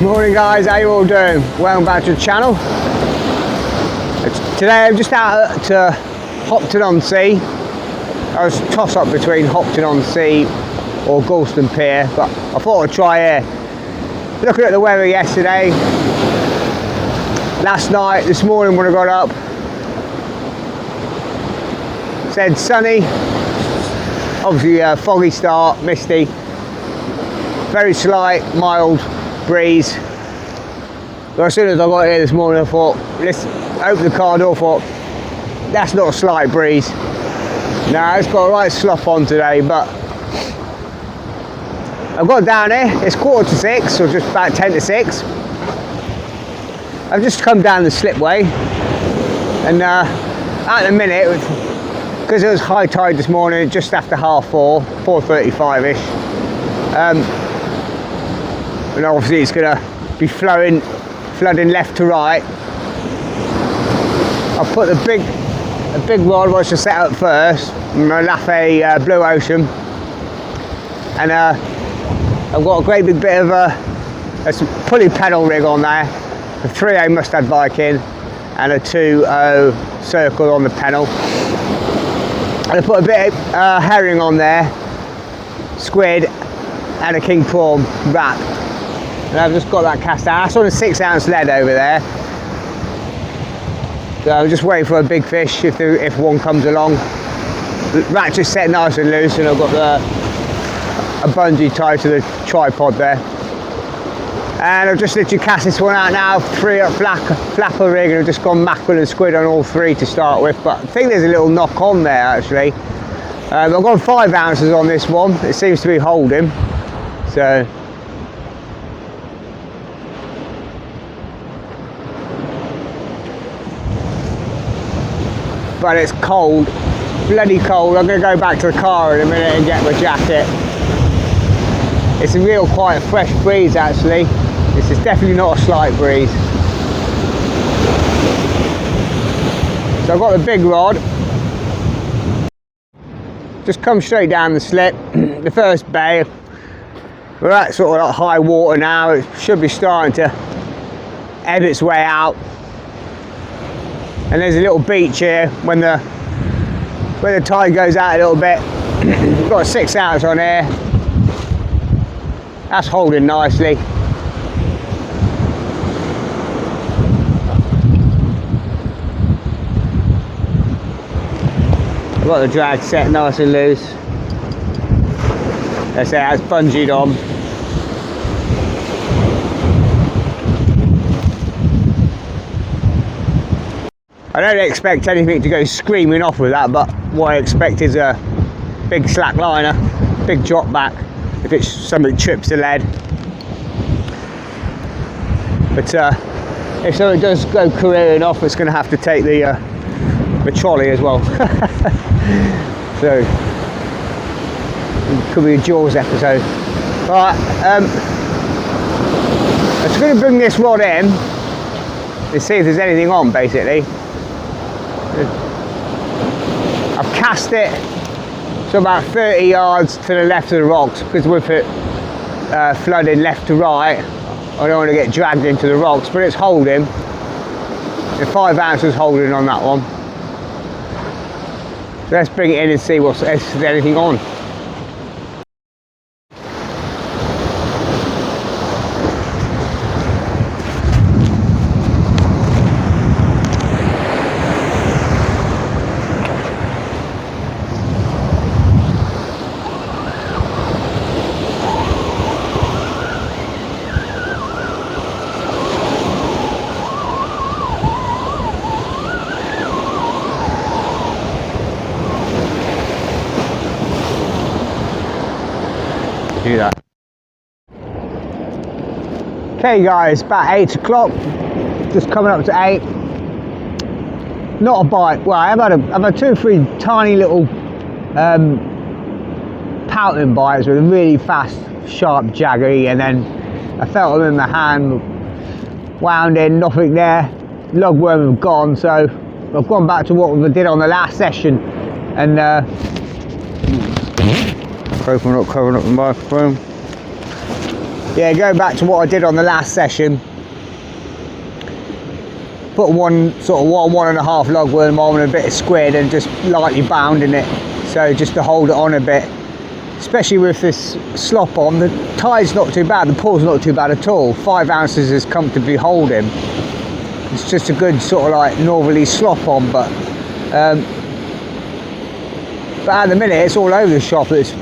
Morning guys, how you all doing? Welcome back to the channel. Today I'm just out at Hopton on Sea. I was toss up between Hopton on Sea or Galston Pier, but I thought I'd try here. Looking at the weather yesterday, last night, this morning when I got up, said sunny, obviously a foggy start, misty, very slight, mild breeze. But as soon as I got here this morning, I thought, let's open the car door, thought, that's not a slight breeze. No, it's got a right slop on today, but I've got down here, it's 5:45, or just about 10 to 6. I've just come down the slipway, and at the minute, because it was high tide this morning, just after 4:30, 4:35ish, and obviously it's going to be flooding left to right. I'll put a big rod which I set up first, Lineaeffe Blue Ocean, and I've got a great big bit of a pulley pedal rig on there, a 3A Mustad Viking and a 2O circle on the pedal. And I put a bit of herring on there, squid and a king prawn wrap. And I've just got that cast out. That's on a 6-ounce lead over there. So I'm just waiting for a big fish if one comes along. The ratchet's set nice and loose, and I've got a bungee tied to the tripod there. And I've just literally cast this one out now, 3-up flapper rig, and I've just gone mackerel and squid on all 3 to start with. But I think there's a little knock on there actually. I've gone 5 ounces on this one. It seems to be holding. So. But it's cold, bloody cold. I'm going to go back to the car in a minute and get my jacket. It's a real quite a fresh breeze actually. This is definitely not a slight breeze. So I've got the big rod. Just come straight down the slip. The first bay. We're at sort of like high water now. It should be starting to ebb its way out. And there's a little beach here when the tide goes out a little bit. We've got a 6 ounce on here. That's holding nicely. I've got the drag set nice and loose. That's it, that's bungeed on. I don't expect anything to go screaming off with that, but what I expect is a big slack liner, big drop back if it's something trips the lead. But if something does go careering off, it's going to have to take the trolley as well. So it could be a Jaws episode. Right, I'm just going to bring this rod in and see if there's anything on basically. I've cast it so about 30 yards to the left of the rocks, because with it flooding left to right, I don't want to get dragged into the rocks, but it's holding. The 5 ounces holding on that one. So let's bring it in and see if there's anything on. Do that. Okay guys, about 8 o'clock, just coming up to 8. Not a bite. Well, I've had 2 or 3 tiny little pouting bites with a really fast, sharp jaggery, and then I felt them in my hand, wound in, nothing there. Lugworm have gone, so I've gone back to what we did on the last session, and Hopefully not covering up the microphone. Yeah, going back to what I did on the last session, put one sort of 1.5 lugworm on and a bit of squid and just lightly bounding it, so just to hold it on a bit. Especially with this slop on, the tide's not too bad, the pull's not too bad at all. 5 ounces is comfortably holding. It's just a good sort of like northerly slop on, but at the minute it's all over the shop. It's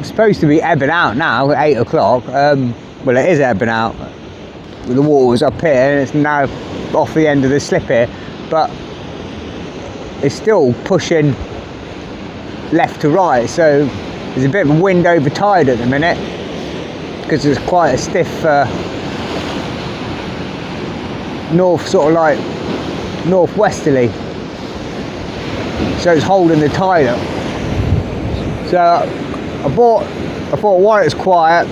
supposed to be ebbing out now at 8 o'clock. Well, it is ebbing out. The water was up here and it's now off the end of the slip here, but it's still pushing left to right, so there's a bit of a wind over tide at the minute because there's quite a stiff north, sort of like northwesterly, so it's holding the tide up. So I thought while it's quiet,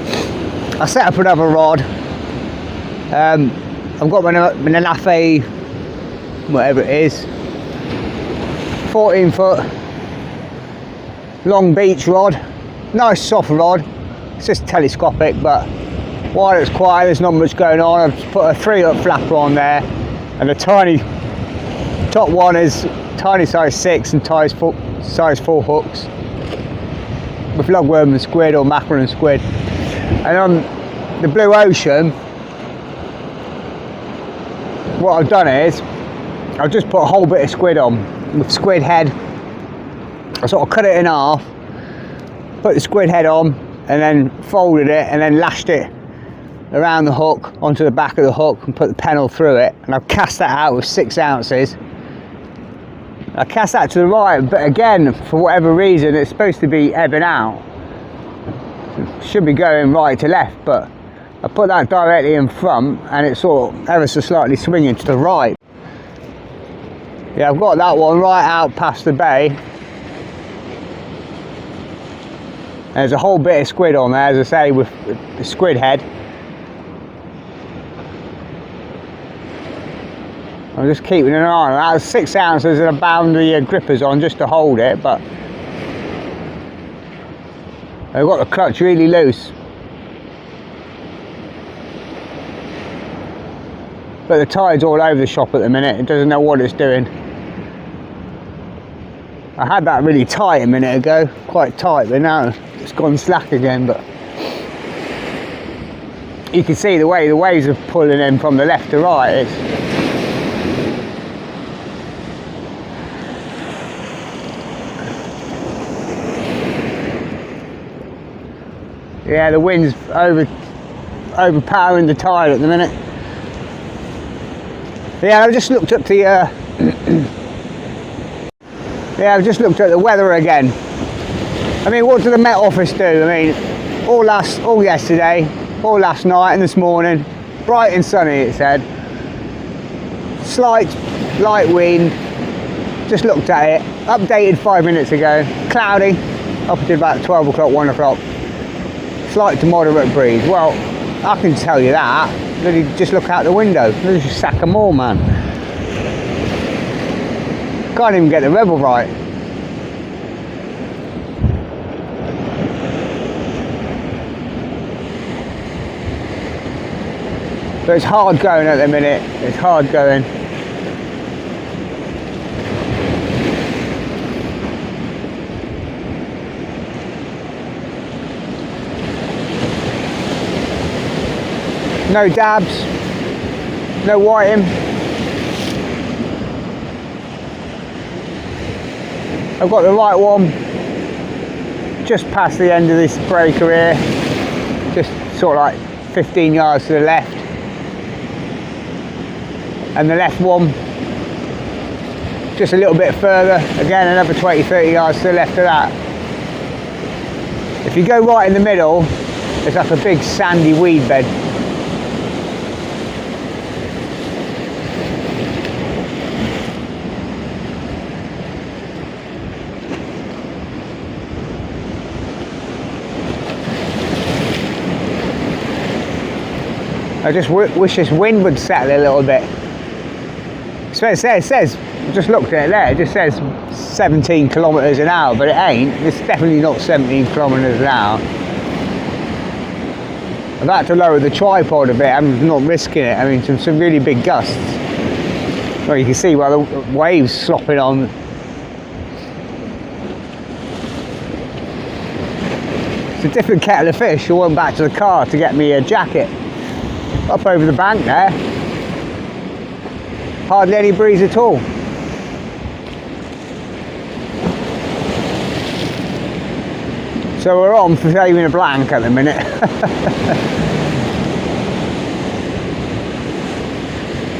I set up another rod. I've got my Lineaeffe, whatever it is, 14-foot long beach rod, nice soft rod. It's just telescopic, but while it's quiet, there's not much going on. I've just put a 3-foot flapper on there, and the tiny top one is tiny size 6 and size 4 hooks with lugworm and squid, or mackerel and squid. And on the blue ocean, what I've done is I've just put a whole bit of squid on with squid head. I sort of cut it in half, put the squid head on, and then folded it and then lashed it around the hook onto the back of the hook and put the pennel through it, and I've cast that out with 6 ounces. I cast that to the right, but again, for whatever reason, it's supposed to be ebbing out. It should be going right to left, but I put that directly in front and it's sort of ever so slightly swinging to the right. Yeah, I've got that one right out past the bay. There's a whole bit of squid on there, as I say, with the squid head. I'm just keeping an eye on it. That's 6 ounces and I bound the grippers on just to hold it, but I've got the clutch really loose. But the tide's all over the shop at the minute. It doesn't know what it's doing. I had that really tight a minute ago, quite tight, but now it's gone slack again. But you can see the way the waves are pulling in from the left to right. Yeah, the wind's overpowering the tide at the minute. Yeah, I've just looked at the yeah, I've just looked at the weather again. I mean, what did the Met Office do? I mean, all yesterday, all last night and this morning, bright and sunny, it said. Slight light wind, just looked at it, updated 5 minutes ago, cloudy, up until about 12 o'clock, 1 o'clock. Slight to moderate breeze. Well, I can tell you that. Really, just look out the window. There's a sack of more, man. Can't even get the rebel right. But it's hard going at the minute. It's hard going. No dabs, no whiting. I've got the right one just past the end of this breaker here, just sort of like 15 yards to the left. And the left one just a little bit further, again another 20-30 yards to the left of that. If you go right in the middle, it's like a big sandy weed bed. I just wish this wind would settle a little bit. So it says, just looked at it there, it just says 17 kilometres an hour, but it ain't. It's definitely not 17 kilometres an hour. I've had to lower the tripod a bit. I'm not risking it. I mean, some really big gusts. Well, you can see where the waves slopping on. It's a different kettle of fish. I went back to the car to get me a jacket. Up over the bank there. Hardly any breeze at all. So we're on for saving a blank at the minute.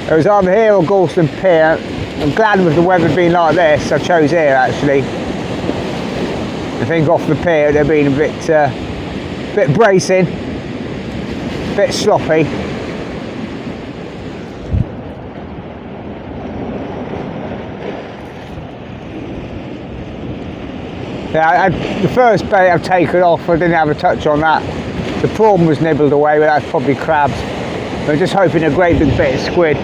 It was either here or Galston Pier. I'm glad with the weather being like this, I chose here actually. I think off the pier they've been a bit bracing, a bit sloppy. Yeah, the first bait I've taken off, I didn't have a touch on that. The prawn was nibbled away, but that's probably crabs. I'm just hoping a great big bit of squid.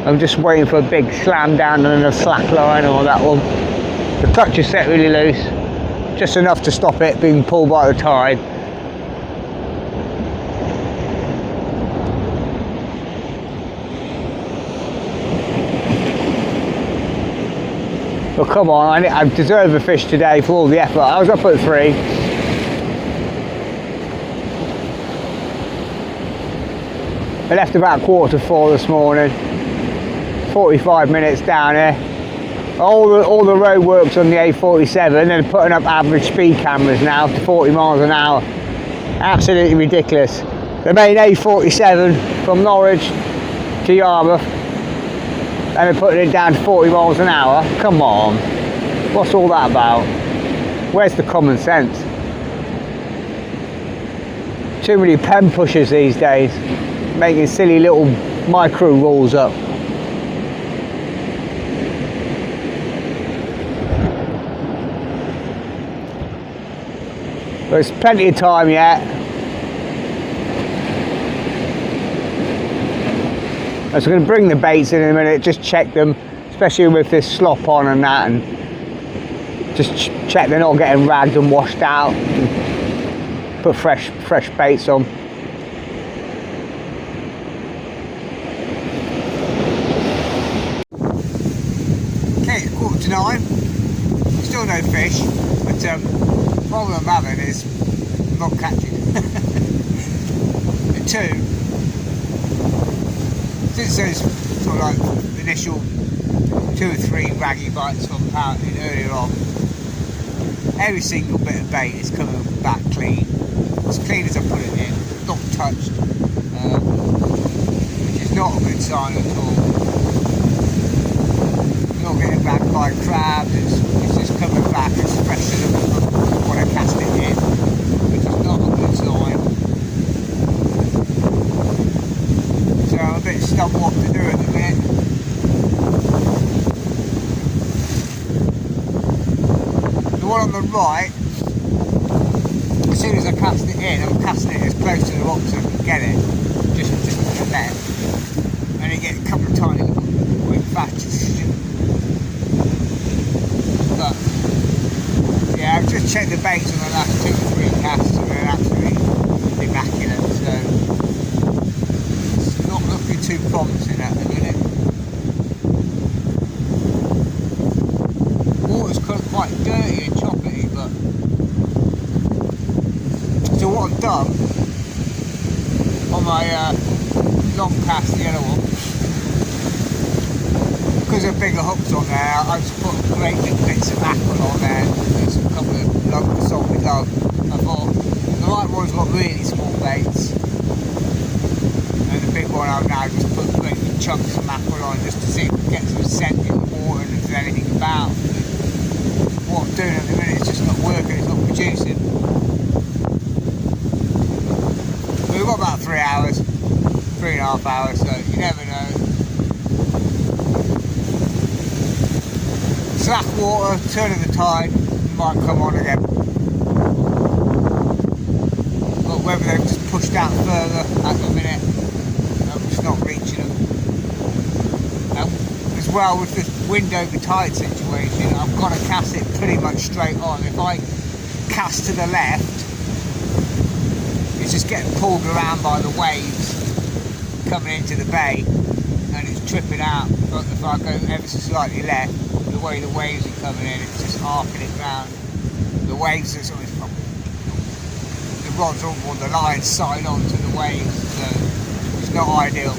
I'm just waiting for a big slam down and a slack line or that one. The clutch is set really loose, just enough to stop it being pulled by the tide. Well, come on, I deserve a fish today for all the effort. I was up at 3. I left about 4:15 this morning. 45 minutes down here. All the road works on the A47. They're putting up average speed cameras now to 40 miles an hour. Absolutely ridiculous. The main A47 from Norwich to Yarmouth, and they're putting it down to 40 miles an hour. Come on, what's all that about? Where's the common sense? Too many pen pushers these days, making silly little micro rules up. There's plenty of time yet. I was going to bring the baits in a minute, just check them, especially with this slop on and that, and just check they're not getting ragged and washed out. And put fresh baits on. Okay, it's 9:15. Still no fish, but the problem I'm having is I'm not catching. The 2. Since those sort of like initial 2 or 3 raggy bites from pounding earlier on, every single bit of bait is coming back clean, as clean as I put it in, not touched, which is not a good sign at all. I'm not getting back by crabs, it's just coming back as fresh as when I cast it in, which is not a good sign. So I'm a bit stuck what to do at the minute. The one on the right, as soon as I cast it in, I'm casting it as close to the rock as I can get it, just to the left, and you get a couple of tiny little quick batches. But yeah, I've just checked the baits on the last 2 or 3 casts and they're absolutely immaculate, so it's not looking too promising at the minute. Water's quite dirty and choppy, but so what I've done on my longcast, the yellow one, because there are bigger hooks on there, I just put great big bits of mackerel on there, and a couple of lumps of salted love. I thought the right one's got really small baits, and the big one I've now just put great big chunks of mackerel on just to see if it gets some scent in the water and if there's anything about. What I'm doing at the minute is just not working, it's not producing. We've got about 3 hours, 3.5 hours, so you never know. Slack water, turn of the tide, might come on again. But whether they've just pushed out further at the minute, I'm just not reaching them. As well with this wind over tide situation, I've got to cast it pretty much straight on. If I cast to the left, it's just getting pulled around by the waves coming into the bay, and it's tripping out. But if I go ever so slightly left, the way the waves are coming in, it's just arcing it round. The waves are sort of, the rods are on the line side onto the waves, so it's not ideal.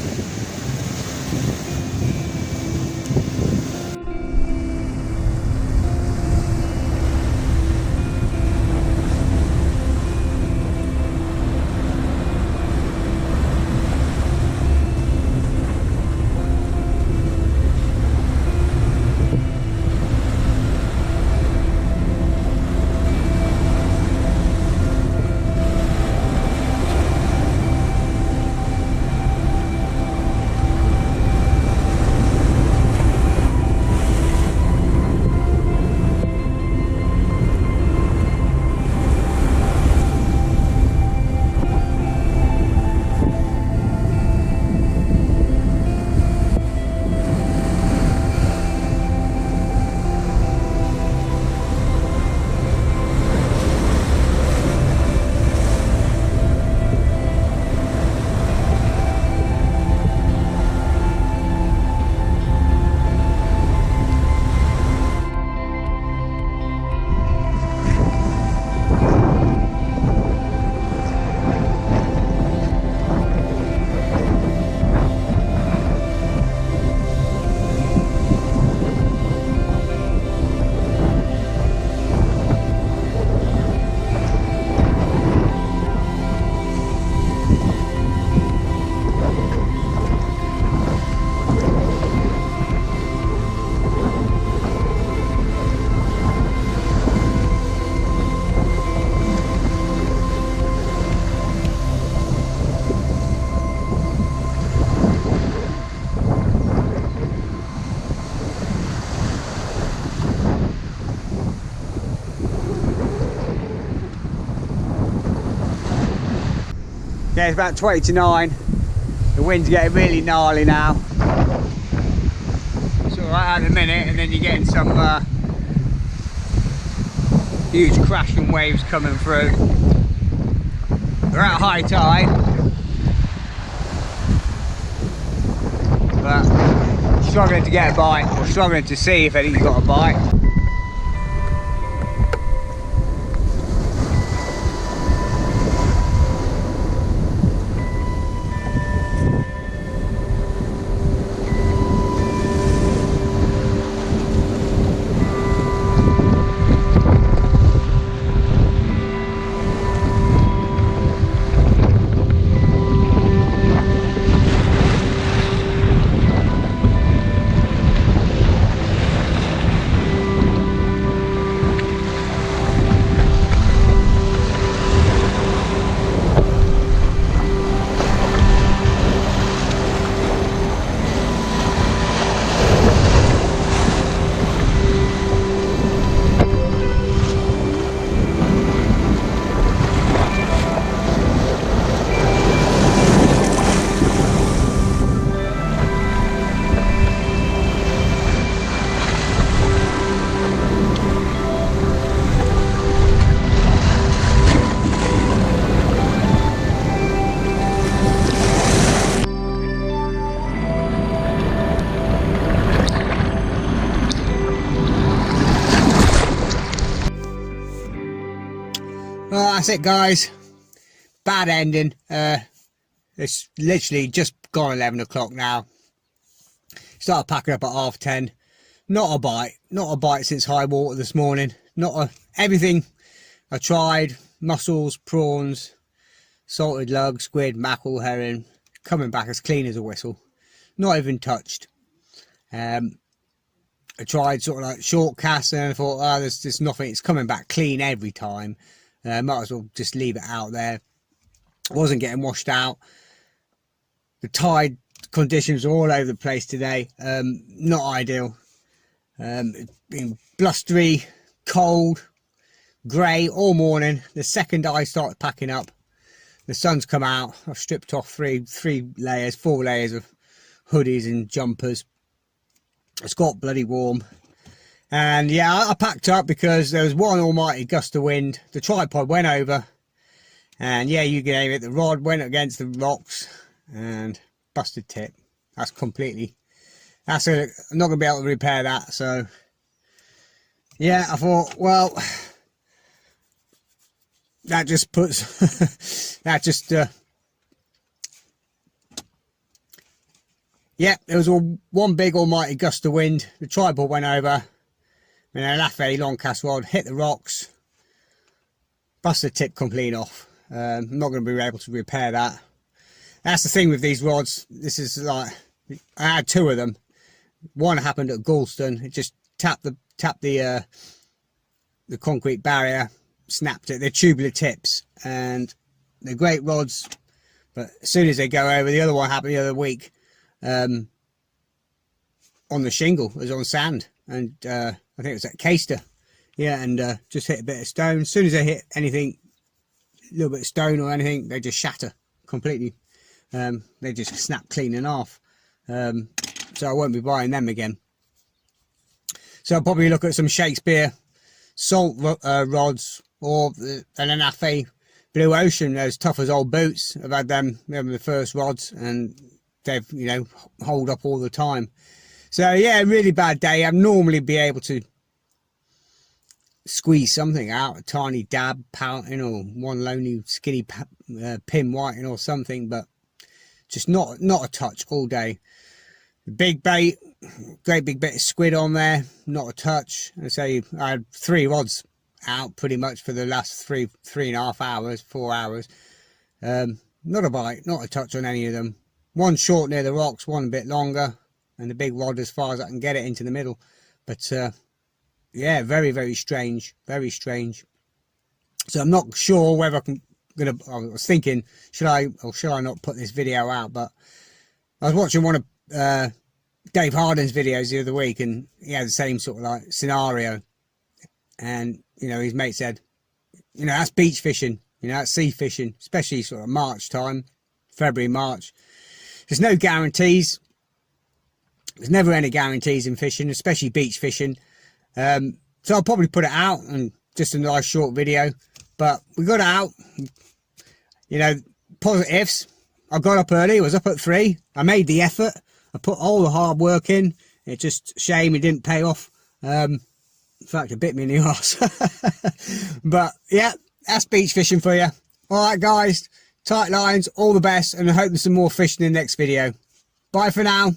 Yeah, it's about 20 to 9. The wind's getting really gnarly now. It's alright at the minute, and then you're getting some huge crashing waves coming through. We're at high tide, but struggling to get a bite, or struggling to see if anything's got a bite. Well, that's it, guys. Bad ending. It's literally just gone 11 o'clock now. Started packing up at 10:30. Not a bite since high water this morning. Everything I tried, mussels, prawns, salted lug, squid, mackerel, herring, coming back as clean as a whistle. Not even touched. I tried sort of like short casts, and I thought, oh, there's nothing. It's coming back clean every time. Might as well just leave it out there. Wasn't getting washed out. The tide conditions are all over the place today. Not ideal. It's been blustery, cold, grey all morning. The second I started packing up, the sun's come out. I've stripped off four layers of hoodies and jumpers. It's got bloody warm. And yeah, I packed up because there was one almighty gust of wind. The tripod went over, And yeah, you can aim it. The rod went against the rocks and busted tip. That's completely. I'm not gonna be able to repair that. So yeah, I thought, well, that just puts that just. Yeah, there was one big almighty gust of wind. The tripod went over. And a Lineaeffe longcast rod hit the rocks. Busted tip complete off. I'm not going to be able to repair that. That's the thing with these rods. This is like, I had two of them. One happened at Galston. It just tapped the concrete barrier, snapped it. They're tubular tips and they're great rods. But as soon as they go over, the other one happened the other week. On the shingle, it was on sand, and I think it was at Caister, yeah, and just hit a bit of stone. As soon as they hit anything, a little bit of stone or anything, they just shatter completely. They just snap clean and off. So I won't be buying them again. So I'll probably look at some Shakespeare salt rods or an Lineaeffe Blue Ocean. Those tough as old boots. I've had them. They're the first rods, and they've, you know, hold up all the time. So yeah, really bad day. I'd normally be able to squeeze something out, a tiny dab pouting or one lonely skinny pin whiting or something, but just not a touch all day. The big bait, great big bit of squid on there, not a touch. I say I had 3 rods out pretty much for the last 3.5 hours, 4 hours. Not a bite, not a touch on any of them. One short near the rocks, one a bit longer, and the big rod as far as I can get it into the middle. But yeah, very, very strange, very strange. So I'm not sure whether I was thinking, should I or should I not put this video out? But I was watching one of Dave Hardin's videos the other week, and he had the same sort of like scenario. And you know, his mate said, you know, that's beach fishing, you know, that's sea fishing, especially sort of March time, February, March. There's no guarantees. There's never any guarantees in fishing, especially beach fishing. So I'll probably put it out and just a nice short video. But we got it out. You know, positives. I got up early. I was up at 3. I made the effort. I put all the hard work in. It's just a shame it didn't pay off. In fact, it bit me in the arse. But yeah, that's beach fishing for you. All right, guys. Tight lines, all the best, and I hope there's some more fish in the next video. Bye for now.